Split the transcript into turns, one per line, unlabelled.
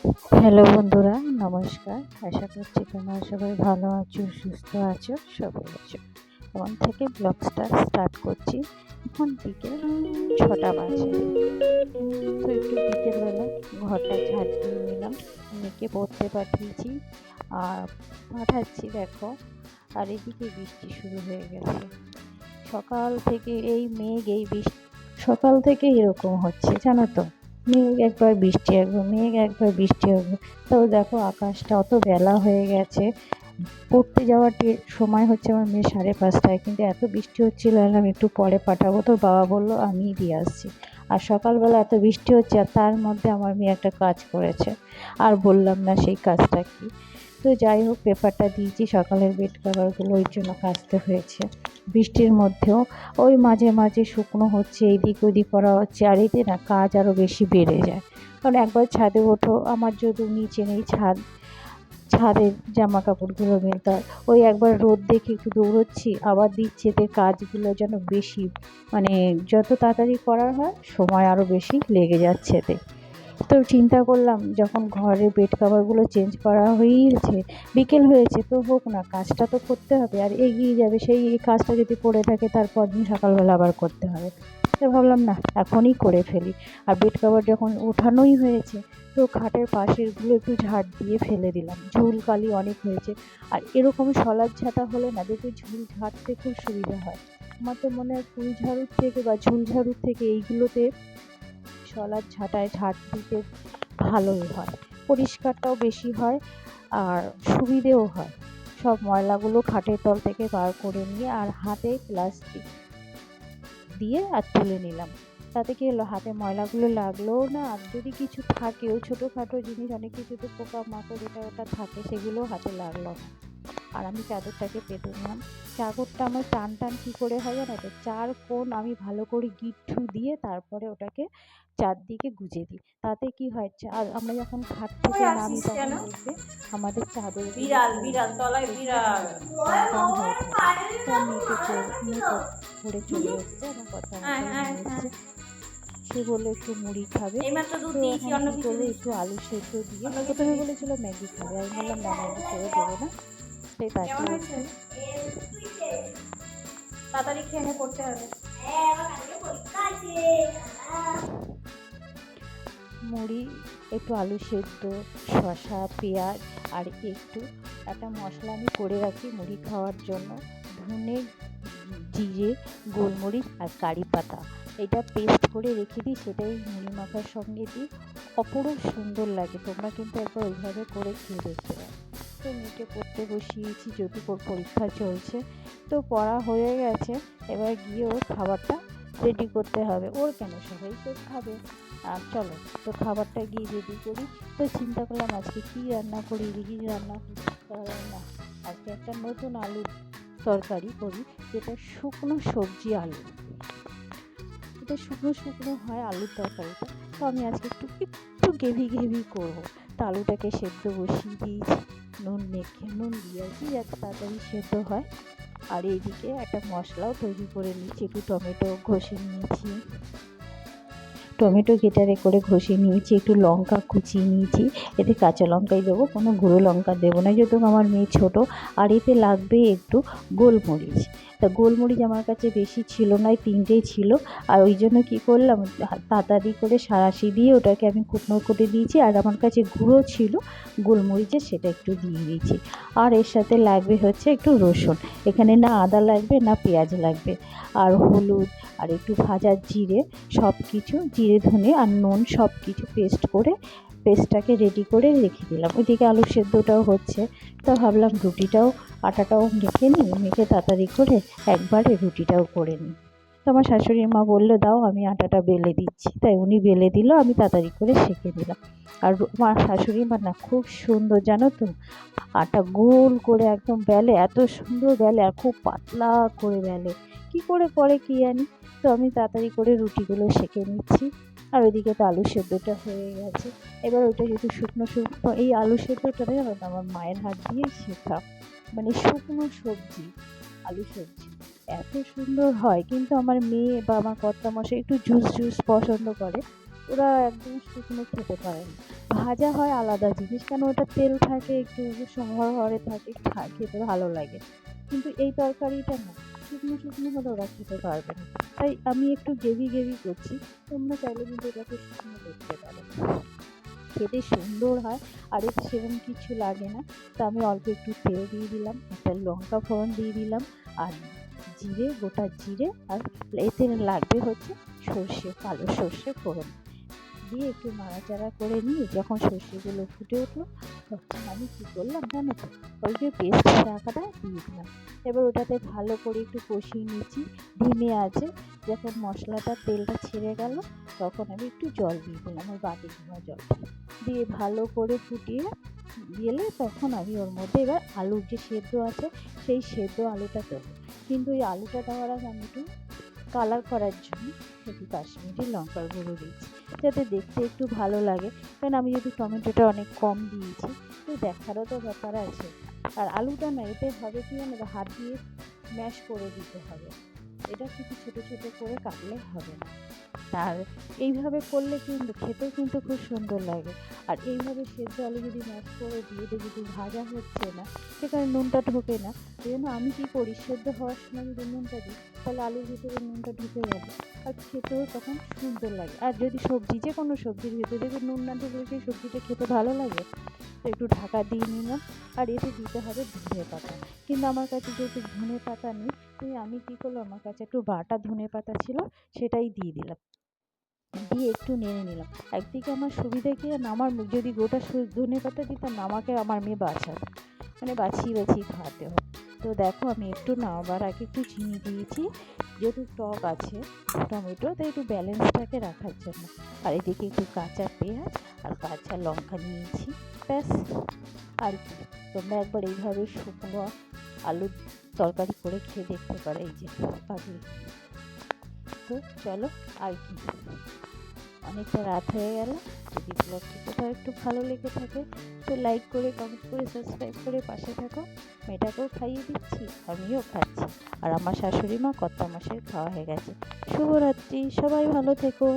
Hello বন্ধুরা, নমস্কার। আশা করছি তোমরা সবাই ভালো আছো, সুস্থ আছো, সবল আছো। তখন থেকে ব্লগটা স্টার্ট করছি। এখন বিকেল 6টা বাজে। তো একটু বিকেলবেলা ঘরটা ঝাড় দিয়ে নিলাম, মেয়েকে পড়তে পাঠিয়েছি আর পাঠাচ্ছি দেখো। আর এদিকে বৃষ্টি শুরু হয়ে গেছে সকাল থেকে। এই মেঘ, এই বৃষ্টি সকাল থেকে এরকম হচ্ছে জানো তো। মেঘ একবার বৃষ্টি একবার, মেঘ একবার বৃষ্টি একবার। তো দেখো আকাশটা অত বেলা হয়ে গেছে, পড়তে যাওয়ার সময় হচ্ছে আমার মেয়ে 5:30টায়, কিন্তু এত বৃষ্টি হচ্ছিল আমি একটু পরে পাঠাবো। তোর বাবা বললো আমিই দিয়ে আসছি। আর সকালবেলা এত বৃষ্টি হচ্ছে আর তার মধ্যে আমার মেয়ে একটা কাজ করেছে, আর বললাম না সেই কাজটা কি। তো যাই হোক, পেপারটা দিয়েছি, সকালের বেড কভারগুলো ওই জন্য কাচতে হয়েছে বৃষ্টির মধ্যেও। ওই মাঝে মাঝে শুকনো হচ্ছে, এদিক ওদিক করা হচ্ছে, আর এতে না কাজ আরও বেশি বেড়ে যায়। কারণ একবার ছাদে ওঠো, আমার যদি নিচে নেই ছাদ, ছাদের জামা কাপড়গুলো মেলতে হয়। ওই একবার রোদ দেখে একটু দৌড়চ্ছি, আবার দিচ্ছে, এতে কাজগুলো যেন বেশি, মানে যত তাড়াতাড়ি করার হয় সময় আরও বেশি লেগে যাচ্ছে এতে। তো চিন্তা করলাম যখন ঘরের বেড কভারগুলো চেঞ্জ করা হয়েছে, বিকেল হয়েছে, তো হোক না, কাজটা তো করতে হবে আর এগিয়ে যাবে। সেই এই কাজটা যদি পড়ে থাকে তারপর দিন সকালবেলা আবার করতে হবে। তো ভাবলাম না, এখনই করে ফেলি। আর বেড কভার যখন ওঠানোই হয়েছে, তো খাটের পাশেরগুলো একটু ঝাড় দিয়ে ফেলে দিলাম, ঝুল কালি অনেক হয়েছে। আর এরকম শলার ঝাঁটা হলে না দেখবে ঝুল ঝাড়তে খুব সুবিধা হয়। আমার তো মনে হয় ফুল ঝাড়ুর থেকে বা ঝুল ঝাড়ুর থেকে এইগুলোতে শলার ঝাঁটায় ঝাড় দিতে ভালোই হয়, পরিষ্কারটাও বেশি হয় আর সুবিধেও হয়। সব ময়লাগুলো খাটের তল থেকে বার করে নিয়ে আর হাতে প্লাস্টিক দিয়ে আর তুলে নিলাম। তাতে কি হলো, হাতে ময়লাগুলো লাগলোও না, আর যদি কিছু থাকেও ছোটোখাটো জিনিস, অনেক কিছুতে পোকা মাকড় এটা ওটা থাকে, সেগুলোও হাতে লাগলো না। আর আমি চাদরটাকে পেতে নিলাম। চাদরটা আমার টান টান কী করে হয় জানো তো, 4 কোণ আমি ভালো করে গিঁঠু দিয়ে তারপরে ওটাকে চারদিকে গুজে দিই। তাতে কি হয়, আর আমরা যখন খাট থেকে নামি তখন দেখবে আমাদের চাদরগুলো
বিড়াল বিড়াল তলায় বিড়াল
টান টান হয়ে থাকে। তো মেয়েকে পড়ে চলে এসছে, আমার কথা মতো নিয়ে এসছে। সে বললো একটু মুড়ি খাবে।
এইমাত্র দুধ
তো
দিয়েছি,
এখন
অন্য
কী
কিছু
করবো,
দিস
একটু
না,
আলু সেদ্ধ দিয়ে,
অন্য কিছু
প্রথমে
দিস না।
বলেছিল ম্যাগি খাবে, আমি বললাম না, ম্যাগি করে দেবো না। তাই তাকে
কেমন হয়েছে?
একটু
তাড়াতাড়ি খেয়ে নে, পড়তে হবে।
মুড়ি, একটু আলু সেদ্ধ, শসা, পেঁয়াজ, আর একটু একটা মশলা আমি করে রাখি মুড়ি খাওয়ার জন্য, ধনে, জিরে, গোলমরিচ আর কারি পাতা, এটা পেস্ট করে রেখে দিই, সেটাই মুড়ি মাখার সঙ্গে দিই। অপরূপ সুন্দর লাগে, তোমরা কিন্তু একবার ওইভাবে করে খেয়ে দেখতে পারো। তো মেয়েকে পড়তে বসিয়েছি, যদি ওর পরীক্ষা চলছে, তো পড়া হয়ে গেছে, এবার গিয়ে ওর খাবারটা রেডি করতে হবে। ওর কেন, সবাই তো খাবে। আর চলো, তো খাবারটা গিয়ে রেডি করি। তো চিন্তা করলাম আজকে কী রান্না করি, না, আজকে একটা নতুন আলুর তরকারি করি, যেটা শুকনো সবজি আলু, এটা শুকনো শুকনো হয় আলুর তরকারিটা। তো আমি আজকে একটু একটু গ্রেভি করবো। তো আলুটাকে সেদ্ধ বসিয়ে দিয়েছি, নুন মেখে, নুন দিয়ে আর কি, যাতে তাড়াতাড়ি সেদ্ধ হয়। আর এইদিকে একটা মশলাও তৈরি করে নিচ্ছি, একটু টমেটো ঘষে নিয়েছি, টমেটো কেটে করে ঘষে নিয়েছি, একটু লঙ্কা কুচিয়ে নিয়েছি, এতে কাঁচা লঙ্কাই দেবো, কোনো গুঁড়ো লঙ্কা দেবো না, যেহেতু আমার মেয়ে ছোটো। আর এতে লাগবে একটু গোলমরিচ। তা গোলমরিচ আমার কাছে বেশি ছিল না, 3টেই ছিল। আর ওই জন্য কী করলাম, তাড়াতাড়ি করে সাঁড়াশি দিয়ে ওটাকে আমি কুটনো করে দিয়েছি, আর আমার কাছে গুঁড়ো ছিল গোলমরিচের, সেটা একটু দিয়ে দিয়েছি। আর এর সাথে লাগবে হচ্ছে একটু রসুন, এখানে না আদা লাগবে না পেঁয়াজ লাগবে, আর হলুদ, আর একটু ভাজা জিরে, সব কিছু, জিরে ধনে আর নুন সব কিছু পেস্ট করে, পেস্টটাকে রেডি করে রেখে দিলাম। ওইদিকে আলু সেদ্ধটাও হচ্ছে। তো ভাবলাম রুটিটাও, আটাটাও মেখে নিই, মেখে তাড়াতাড়ি করে একবারে রুটিটাও করে নিই। তো আমার শাশুড়ি মা বললো দাও আমি আটাটা বেলে দিচ্ছি, তাই উনি বেলে দিল, আমি তাড়াতাড়ি করে সেঁকে দিলাম। আর আমার শাশুড়ি মা না খুব সুন্দর জানো তো, আটা গোল করে একদম বেলে, এত সুন্দর বেলে, আর খুব পাতলা করে বেলে, কী করে করে কি জানি। তো আমি তাড়াতাড়ি করে রুটিগুলো সেঁকে নিচ্ছি। আর ওইদিকে তো আলু সেদ্ধটা হয়ে গেছে। এবার ওইটা যেহেতু শুকনো শুকনো, এই আলু সেদ্ধটা জানো তো আমার মায়ের হাত দিয়েই শেখা, মানে শুকনো সবজি, আলু সবজি এত সুন্দর হয়। কিন্তু আমার মেয়ে বা আমার কর্তামশাই একটু জুস জুস পছন্দ করে, ওরা একদম শুকনো খেতে পারে না। ভাজা হয় আলাদা জিনিস, কেন ওটা তেল থাকে একটু, হরহরে থাকে, খেতে ভালো লাগে। কিন্তু এই তরকারিটা না, শুকনো শুকনো হলে ওরা খেতে পারবে না। তাই আমি একটু গ্রেভি করছি। তোমরা চাইলে কিন্তু এটাকে শুকনো করতে পারো, খেতে সুন্দর হয়। আর এতে সেরকম কিছু লাগে না। তা আমি অল্প একটু তেল দিয়ে দিলাম, একটা লঙ্কা ফোড়ন দিয়ে দিলাম, আর জিরে, গোটা জিরে, আর এতে লাগবে হচ্ছে সর্ষে, কালো সর্ষে ফোড়ন দিয়ে একটু নাড়াচাড়া করে নিয়ে যখন সর্ষেগুলো ফুটে উঠলো, তখন আমি কী করলাম জানো তো, ওই যে পেস্ট রাখাটা দিয়ে দিলাম। এবার ওটাতে ভালো করে একটু কষিয়ে নিচ্ছি ধিমে আছে। যখন মশলাটা তেলটা ছেড়ে গেল, তখন আমি একটু জল দিয়ে দিলাম, ওই বাটি ধোয়া জল দিয়ে ভালো করে ফুটিয়ে গেলে তখন আমি ওর মধ্যে এবার আলুর যে সেদ্ধ আছে সেই সেদ্ধ আলুটা দেবো। কিন্তু ওই আলুটা দেওয়ার আগে আমি একটু কালার করার জন্য একটু কাশ্মীরি লঙ্কার গুঁড়ো দিয়েছি, যাতে দেখতে একটু ভালো লাগে। কারণ আমি যেহেতু টমেটোটা অনেক কম দিয়েছি, তো দেখারও তো ব্যাপার আছে। আর আলুটা না এতে হবে কি জানো, হাত দিয়ে ম্যাশ করে দিতে হবে, এটা শুধু ছোটো ছোটো করে কাটলে হবে না। আর এইভাবে করলে কিন্তু খেতেও কিন্তু খুব সুন্দর লাগে। আর এইভাবে সেদ্ধ আলু যদি ম্যাশ করে দিয়ে দিই, যদি ভাজা হচ্ছে না, সেখানে নুনটা ঢোকে না। এই জন্য আমি কী করি, সেদ্ধ হওয়ার সময় যদি নুনটা দিই, তাহলে আলুর ভিতরে নুনটা ঢুকে যাবে, আর খেতেও তখন সুন্দর লাগে। আর যদি সবজি, যে কোনো সবজির ভিতরে যদি নুন না ঢুকলে সেই সবজিটা খেতে ভালো লাগে। তো একটু ঢাকা দিয়ে নিলাম। আর এতে দিতে হবে ধনে পাতা, কিন্তু আমার কাছে যেহেতু ধনে পাতা নেই, তাই আমি কী করলাম, আমার কাছে একটু বাটা ধনে পাতা ছিল, সেটাই দিয়ে দিলাম, দিয়ে একটু নেড়ে নিলাম। একদিকে আমার সুবিধা কি, আমার যদি গোটা ধনে পাতা দিতাম না, আমাকে আমার মেয়ে বাছাতো, মানে বাছিয়ে খাওয়াতে হয়। তো দেখো আমি একটু নামাবার আগে একটু চিনি দিয়েছি, যেহেতু টক আছে টমেটো, তাই একটু ব্যালেন্সটাকে রাখার জন্য। আর এদিকে একটু কাঁচা পেঁয়াজ আর কাঁচা লঙ্কা নিয়েছি, ব্যাস। আর কি, তোমরা একবার এইভাবে শুকনো আলুর তরকারি করে খেয়ে দেখতে পারো, এই যে পাগলি। তো চলো, আর কি, অনেকটা রাত হয়ে গেল। যদি ব্লগটি কোথাও একটু ভালো লেগে থাকে, তো লাইক করে, কমেন্ট করে, সাবস্ক্রাইব করে পাশে থাকো। মেয়েটাকেও খাইয়ে দিচ্ছি, আমিও খাচ্ছি। আর আমার শাশুড়ি মা কর্তা মশাই খাওয়া হয়ে গেছে। শুভরাত্রি, সবাই ভালো থেকো।